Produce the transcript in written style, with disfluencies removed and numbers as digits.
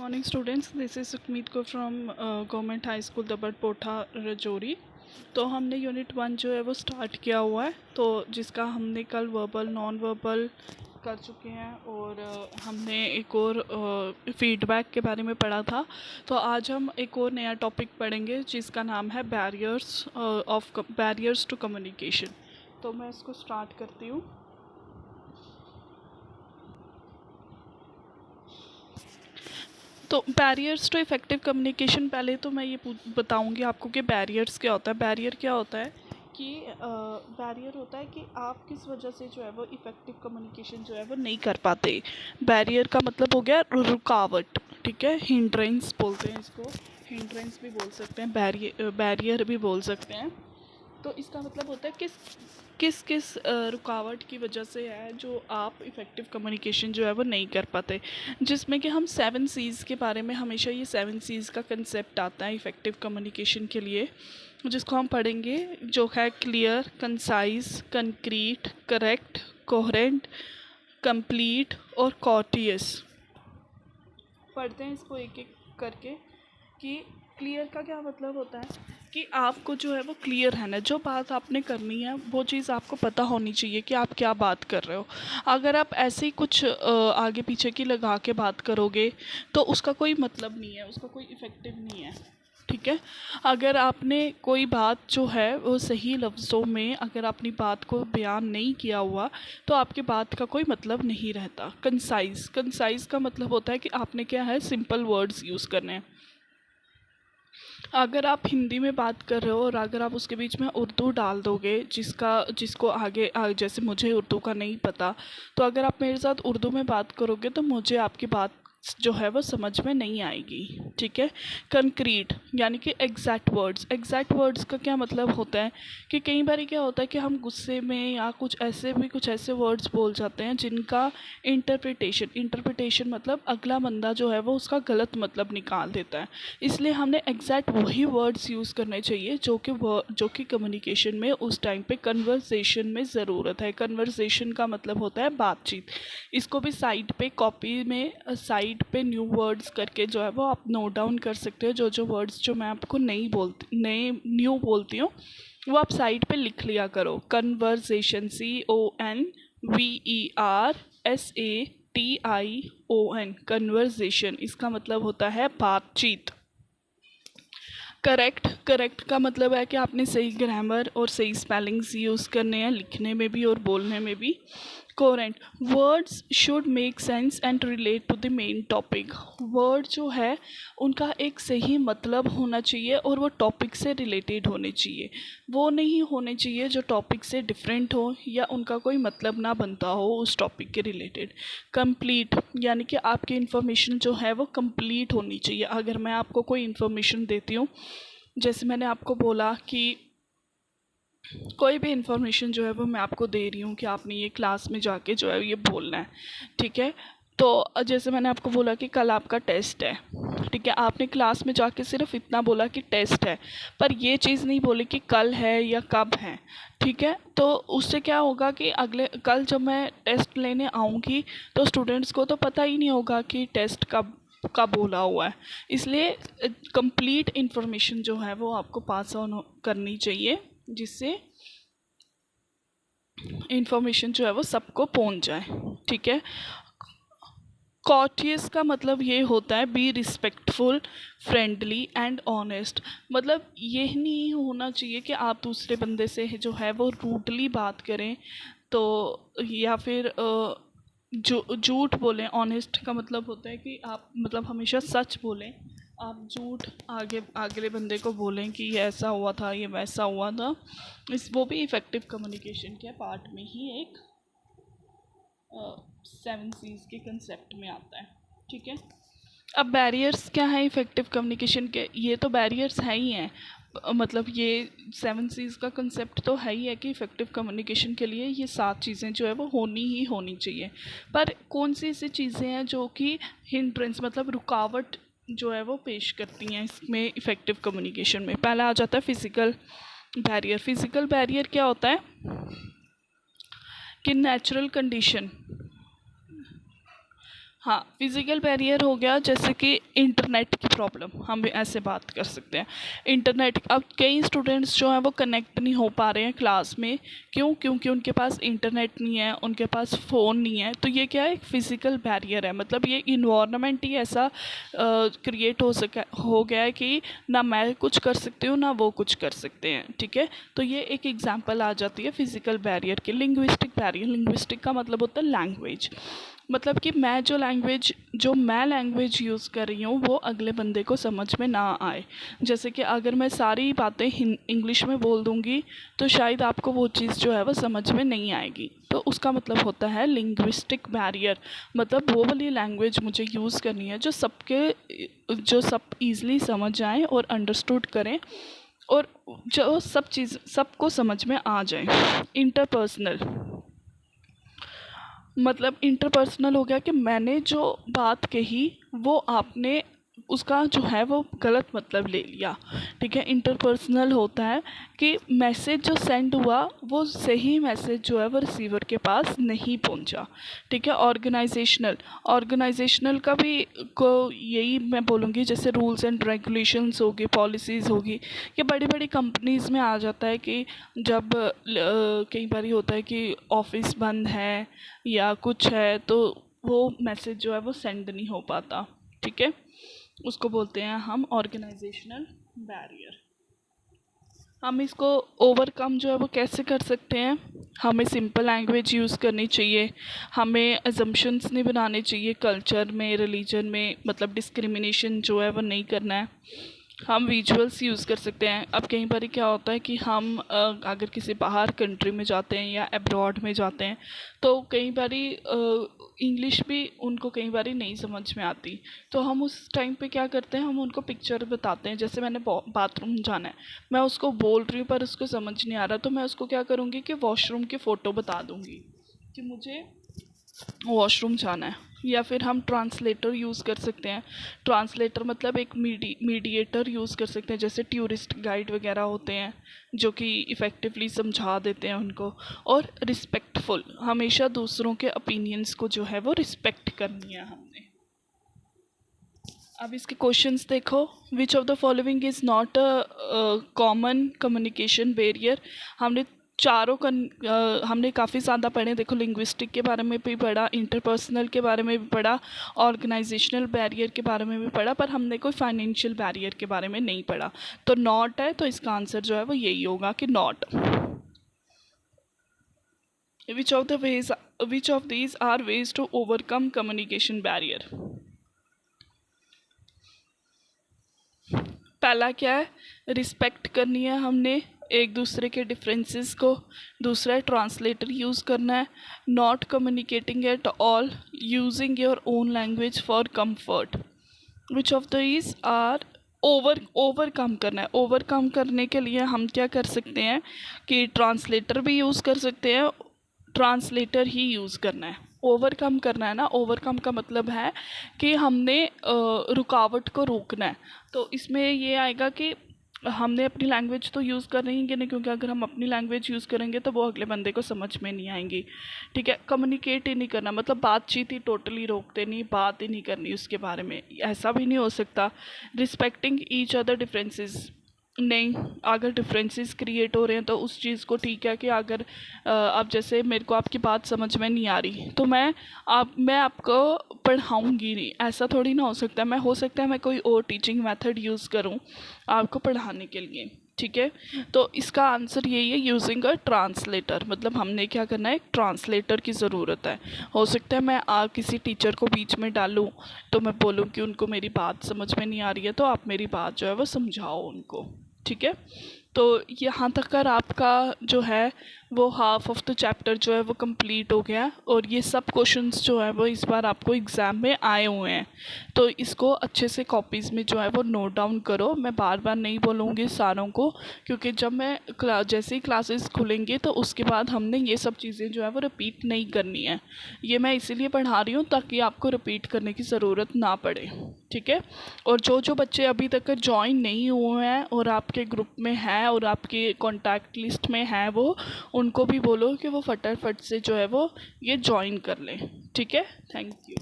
Morning students, this is Sukmeet Kaur from government high school Dabar Potha Rajouri. तो हमने unit 1 जो है वो स्टार्ट किया हुआ है, तो जिसका हमने कल वर्बल नॉन वर्बल कर चुके हैं और हमने एक और फीडबैक के बारे में पढ़ा था। तो आज हम एक और नया टॉपिक पढ़ेंगे जिसका नाम है बैरियर्स टू कम्युनिकेशन। तो मैं इसको स्टार्ट करती हूँ। तो बैरियर्स टू इफ़ेक्टिव कम्युनिकेशन, पहले तो मैं ये बताऊंगी आपको कि बैरियर्स क्या होता है। बैरियर क्या होता है कि बैरियर होता है कि आप किस वजह से जो है वो इफ़ेक्टिव कम्युनिकेशन जो है वो नहीं कर पाते। बैरियर का मतलब हो गया रुकावट, ठीक है। हिंड्रेंस बोलते हैं इसको, हिंड्रेंस भी बोल सकते हैं, बैरियर भी बोल सकते हैं। तो इसका मतलब होता है किस किस रुकावट की वजह से है जो आप इफ़ेक्टिव कम्युनिकेशन जो है वो नहीं कर पाते। जिसमें कि हम 7 C's के बारे में, हमेशा ये 7 C's का कंसेप्ट आता है इफ़ेक्टिव कम्युनिकेशन के लिए, जिसको हम पढ़ेंगे, जो है clear, concise, concrete, correct, coherent, complete और कॉर्टियस। पढ़ते हैं इसको एक एक करके। कि क्लियर का क्या मतलब होता है कि आपको जो है वो क्लियर है ना, जो बात आपने करनी है वो चीज़ आपको पता होनी चाहिए कि आप क्या बात कर रहे हो। अगर आप ऐसे ही कुछ आगे पीछे की लगा के बात करोगे तो उसका कोई मतलब नहीं है, उसका कोई इफ़ेक्टिव नहीं है, ठीक है। अगर आपने कोई बात जो है वो सही लफ्ज़ों में अगर अपनी बात को बयान नहीं किया हुआ तो आपकी बात का कोई मतलब नहीं रहता। कंसाइज़ का मतलब होता है कि आपने क्या है, सिंपल वर्ड्स यूज़ करने हैं। अगर आप हिंदी में बात कर रहे हो और अगर आप उसके बीच में उर्दू डाल दोगे, जिसको जैसे मुझे उर्दू का नहीं पता, तो अगर आप मेरे साथ उर्दू में बात करोगे तो मुझे आपकी बात जो है वो समझ में नहीं आएगी, ठीक है। कंक्रीट यानी कि एग्जैक्ट वर्ड्स का क्या मतलब होता है कि कई बार क्या होता है कि हम गुस्से में या कुछ ऐसे वर्ड्स बोल जाते हैं जिनका इंटरप्रिटेशन मतलब अगला बंदा जो है वो उसका गलत मतलब निकाल देता है। इसलिए हमने एग्जैक्ट वही वर्ड्स यूज़ करने चाहिए जो कि कम्युनिकेशन में उस टाइम पे कन्वर्सेशन में ज़रूरत है। कन्वर्सेशन का मतलब होता है बातचीत। इसको भी साइड पे कॉपी में साइड पे न्यू वर्ड्स करके जो है वो आप नोट डाउन कर सकते हो। जो वर्ड्स जो मैं आपको न्यू बोलती हूँ वो आप साइड पे लिख लिया करो। कन्वर्सेशन, CONVERSATION, कन्वर्सेशन, इसका मतलब होता है बातचीत। करेक्ट का मतलब है कि आपने सही ग्रामर और सही स्पेलिंग्स यूज़ करने हैं, लिखने में भी और बोलने में भी। Coherent, words should make sense and relate to the main topic. Word जो है उनका एक सही मतलब होना चाहिए और वो टॉपिक से रिलेटेड होने चाहिए। वो नहीं होने चाहिए जो टॉपिक से डिफरेंट हो या उनका कोई मतलब ना बनता हो उस टॉपिक के रिलेटेड। कंप्लीट यानी कि आपकी इन्फॉर्मेशन जो है वो कंप्लीट होनी चाहिए। अगर मैं आपको कोई इन्फॉर्मेशन देती हूँ, जैसे मैंने आपको बोला कि कोई भी इन्फॉर्मेशन जो है वो मैं आपको दे रही हूँ कि आपने ये क्लास में जाके जो है ये बोलना है, ठीक है। तो जैसे मैंने आपको बोला कि कल आपका टेस्ट है, ठीक है। आपने क्लास में जाके सिर्फ इतना बोला कि टेस्ट है, पर ये चीज़ नहीं बोली कि कल है या कब है, ठीक है। तो उससे क्या होगा कि कल जब मैं टेस्ट लेने आऊँगी तो स्टूडेंट्स को तो पता ही नहीं होगा कि टेस्ट कब का बोला हुआ है। इसलिए कंप्लीट इन्फॉर्मेशन जो है वो आपको पास ऑन करनी चाहिए, जिससे इंफॉर्मेशन जो है वो सबको पहुंच जाए, ठीक है। कॉर्टियस का मतलब ये होता है be respectful, friendly and honest. मतलब ये नहीं होना चाहिए कि आप दूसरे बंदे से जो है वो रूडली बात करें तो, या फिर झूठ बोलें। ऑनेस्ट का मतलब होता है कि आप मतलब हमेशा सच बोलें, आप झूठ अगले बंदे को बोलें कि ये ऐसा हुआ था, ये वैसा हुआ था। वो भी इफ़ेक्टिव कम्युनिकेशन के पार्ट में ही एक 7 C's के कंसेप्ट में आता है, ठीक है। अब बैरियर्स क्या है इफ़ेक्टिव कम्युनिकेशन के? ये तो बैरियर्स है ही हैं, मतलब ये 7 C's का कंसेप्ट तो है ही है कि इफ़ेक्टिव कम्युनिकेशन के लिए ये 7 चीज़ें जो है वो होनी ही होनी चाहिए। पर कौन सी ऐसी चीज़ें हैं जो कि हिंड्रेंस मतलब रुकावट जो है वो पेश करती हैं इसमें इफ़ेक्टिव कम्युनिकेशन में? पहला आ जाता है फिज़िकल बैरियर। फिज़िकल बैरियर क्या होता है कि नेचुरल कंडीशन हाँ, फिज़िकल बैरियर हो गया जैसे कि इंटरनेट की प्रॉब्लम, हम ऐसे बात कर सकते हैं। इंटरनेट, अब कई स्टूडेंट्स जो हैं वो कनेक्ट नहीं हो पा रहे हैं क्लास में, क्यों? क्योंकि उनके पास इंटरनेट नहीं है, उनके पास फ़ोन नहीं है। तो ये क्या है, एक फ़िज़िकल बैरियर है। मतलब ये इन्वायरमेंट ही ऐसा क्रिएट हो गया है कि ना मैं कुछ कर सकती हूँ, ना वो कुछ कर सकते हैं, ठीक है? तो ये एक एग्जांपल आ जाती है फ़िज़िकल बैरियर की। लिंग्विस्टिक बैरियर, लिंग्विस्टिक का मतलब होता है लैंग्वेज। मतलब कि मैं लैंग्वेज यूज़ कर रही हूँ वो अगले बंदे को समझ में ना आए। जैसे कि अगर मैं सारी बातें इंग्लिश में बोल दूँगी तो शायद आपको वो चीज़ जो है वो समझ में नहीं आएगी। तो उसका मतलब होता है लिंग्विस्टिक बैरियर। मतलब वो वाली लैंग्वेज मुझे यूज़ करनी है जो सब ईज़िली समझ आए और अंडरस्टूड करें, और जो सब चीज़ सबको समझ में आ जाए। इंटरपर्सनल, मतलब इंटरपर्सनल हो गया कि मैंने जो बात कही वो आपने उसका जो है वो गलत मतलब ले लिया, ठीक है? इंटरपर्सनल होता है कि मैसेज जो सेंड हुआ वो सही मैसेज जो है वो रिसीवर के पास नहीं पहुंचा, ठीक है? ऑर्गेनाइजेशनल का भी को यही मैं बोलूँगी, जैसे रूल्स एंड रेगुलेशंस होगी, पॉलिसीज़ होगी। ये बड़ी बड़ी कंपनीज़ में आ जाता है कि जब कई बार होता है कि ऑफिस बंद है या कुछ है तो वो मैसेज जो है वो सेंड नहीं हो पाता, ठीक है? उसको बोलते हैं हम ऑर्गेनाइजेशनल बैरियर। हम इसको ओवरकम जो है वो कैसे कर सकते हैं? हमें सिंपल लैंग्वेज यूज़ करनी चाहिए, हमें अजम्पशंस नहीं बनाने चाहिए कल्चर में, रिलीजन में, मतलब डिस्क्रिमिनेशन जो है वो नहीं करना है। हम विजुअल्स यूज़ कर सकते हैं। अब कई बार क्या होता है कि हम अगर किसी बाहर कंट्री में जाते हैं या अब्रॉड में जाते हैं तो कई बार इंग्लिश भी उनको कई बार नहीं समझ में आती। तो हम उस टाइम पे क्या करते हैं, हम उनको पिक्चर बताते हैं। जैसे मैंने बाथरूम जाना है, मैं उसको बोल रही हूँ पर उसको समझ नहीं आ रहा, तो मैं उसको क्या करूँगी कि वॉशरूम की फ़ोटो बता दूँगी कि मुझे वॉशरूम जाना है। या फिर हम ट्रांसलेटर यूज़ कर सकते हैं। ट्रांसलेटर मतलब एक मीडिएटर यूज़ कर सकते हैं, जैसे टूरिस्ट गाइड वगैरह होते हैं जो कि इफ़ेक्टिवली समझा देते हैं उनको। और रिस्पेक्टफुल, हमेशा दूसरों के ओपिनियंस को जो है वो रिस्पेक्ट करनी है हमने। अब इसके क्वेश्चंस देखो। Which of the following is not a common communication barrier? हमने काफ़ी ज़्यादा पढ़े। देखो, लिंग्विस्टिक के बारे में भी पढ़ा, इंटरपर्सनल के बारे में भी पढ़ा, ऑर्गेनाइजेशनल बैरियर के बारे में भी पढ़ा, पर हमने कोई फाइनेंशियल बैरियर के बारे में नहीं पढ़ा। तो नॉट है, तो इसका आंसर जो है वो यही होगा कि not. Which of these are ways to overcome communication barrier? पहला क्या है, रिस्पेक्ट करनी है हमने एक दूसरे के डिफरेंसेस को। दूसरा है ट्रांसलेटर यूज़ करना है। Not communicating at all, using your own language for comfort. Which of these are overcome करना है। ओवरकम करने के लिए हम क्या कर सकते हैं कि ट्रांसलेटर भी यूज़ कर सकते हैं, ट्रांसलेटर ही यूज़ करना है। ओवरकम करना है ना, ओवरकम का मतलब है कि हमने रुकावट को रोकना है। तो इसमें ये आएगा कि हमने अपनी लैंग्वेज तो यूज़ कर रही है नहीं, क्योंकि अगर हम अपनी लैंग्वेज यूज़ करेंगे तो वो अगले बंदे को समझ में नहीं आएंगी, ठीक है? कम्युनिकेट ही नहीं करना मतलब बातचीत ही टोटली रोकते नहीं, बात ही नहीं करनी उसके बारे में, ऐसा भी नहीं हो सकता। रिस्पेक्टिंग ईच अदर डिफरेंसेस, नहीं, अगर डिफरेंसेस क्रिएट हो रहे हैं तो उस चीज़ को, ठीक है कि अगर अब जैसे मेरे को आपकी बात समझ में नहीं आ रही तो मैं आपको पढ़ाऊँगी नहीं, ऐसा थोड़ी ना हो सकता है। हो सकता है मैं कोई और टीचिंग मेथड यूज़ करूँ आपको पढ़ाने के लिए, ठीक है? तो इसका आंसर यही है, यूजिंग अ ट्रांसलेटर। मतलब हमने क्या करना है, एक ट्रांसलेटर की ज़रूरत है। हो सकता है मैं किसी टीचर को बीच में डालूँ तो मैं बोलूँ कि उनको मेरी बात समझ में नहीं आ रही है तो आप मेरी बात जो है वो समझाओ उनको, ठीक है? तो यहाँ तक कर आपका जो है वो हाफ ऑफ द चैप्टर जो है वो कंप्लीट हो गया, और ये सब क्वेश्चंस जो है वो इस बार आपको एग्ज़ाम में आए हुए हैं। तो इसको अच्छे से कॉपीज़ में जो है वो नोट डाउन करो। मैं बार बार नहीं बोलूँगी सारों को, क्योंकि जब जैसे ही क्लासेस खुलेंगे तो उसके बाद हमने ये सब चीज़ें जो है वो रिपीट नहीं करनी है। ये मैं इसीलिए पढ़ा रही हूँ ताकि आपको रिपीट करने की ज़रूरत ना पड़े, ठीक है? और जो बच्चे अभी तक ज्वाइन नहीं हुए हैं और आपके ग्रुप में हैं और आपके कॉन्टैक्ट लिस्ट में हैं वो, उनको भी बोलो कि वो फटाफट से जो है वो ये ज्वाइन कर लें, ठीक है? Thank you.